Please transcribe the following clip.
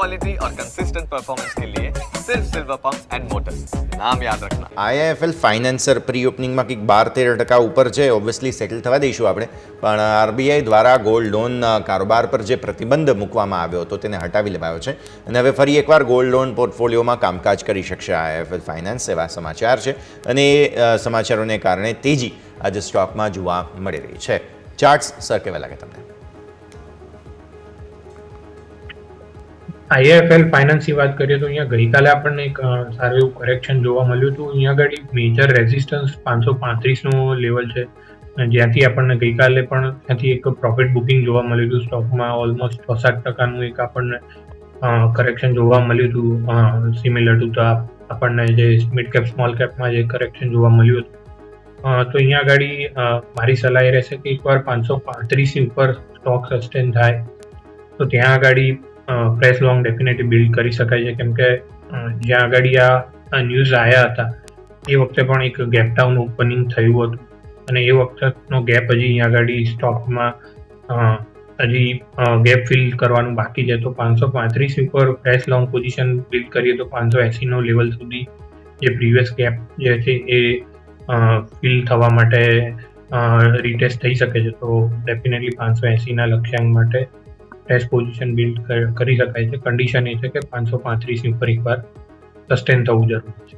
Quality और consistent performance के लिए सिर्फ सिल्वर पंप्स एंड मोटर्स, नाम याद रखना। આઈઆઈએફએલ ફાઇનાન્સર પ્રી ઓપનિંગમાં કંઈક 12-13% ઉપર છે. ઓબ્વિયસલી સેટલ થવા દઈશું આપણે, પણ આરબીઆઈ દ્વારા ગોલ્ડ લોન કારોબાર પર જે પ્રતિબંધ મૂકવામાં આવ્યો હતો તેને હટાવી લેવાયો છે અને હવે ફરી એકવાર ગોલ્ડ લોન પોર્ટફોલિયોમાં કામકાજ કરી શકશે આઈઆઈએફએલ ફાઇનાન્સ, એવા સમાચાર છે. અને એ સમાચારોને કારણે તેજી આજે સ્ટોકમાં જોવા મળી રહી છે. ચાર્ટ્સ સર કેવા લાગે તમને? આઈઆઈએફએલ ફાઇનાન્સની વાત કરીએ તો અહીંયા ગઈકાલે આપણને એક સારું એવું કરેક્શન જોવા મળ્યું હતું. અહીંયા આગળ મેજર રેઝિસ્ટન્સ 535નો લેવલ છે, જ્યાંથી આપણને ગઈકાલે પણ ત્યાંથી એક પ્રોફિટ બુકિંગ જોવા મળ્યું હતું. સ્ટોકમાં ઓલમોસ્ટ 60% એક આપણને કરેક્શન જોવા મળ્યું હતું. સિમિલર ટુ ધ આપણને જે મિડ કેપ સ્મોલ કેપમાં જે કરેક્શન જોવા મળ્યું હતું. તો અહીંયા આગળ મારી સલાહ એ રહેશે કે એકવાર 535 ઉપર સ્ટોક સસ્ટેન થાય તો ત્યાં આગળ પ્રેસ લોંગ ડેફિનેટલી બિલ્ડ કરી શકાય છે, કેમ કે જ્યાં આગળ આ ન્યૂઝ આવ્યા હતા એ વખતે પણ એક ગેપ ડાઉન ઓપનિંગ થયું હતું અને એ વખતનો ગેપ હજી અહીંયા આગળ સ્ટોકમાં હજી ગેપ ફિલ કરવાનું બાકી છે. તો 535 ઉપર પ્રેસ લોંગ પોઝિશન બિલ્ડ કરીએ તો 580નો લેવલ સુધી જે પ્રીવિયસ ગેપ જે છે એ ફિલ થવા માટે રીટેસ્ટ થઈ શકે છે. તો ડેફિનેટલી 580ના લક્ષ્યાંક માટે ટેસ્ટ પોઝિશન બિલ્ડ કરી શકાય છે. કન્ડિશન એ છે કે 535 ઉપર એકવાર સસ્ટેન થવું જરૂરી છે.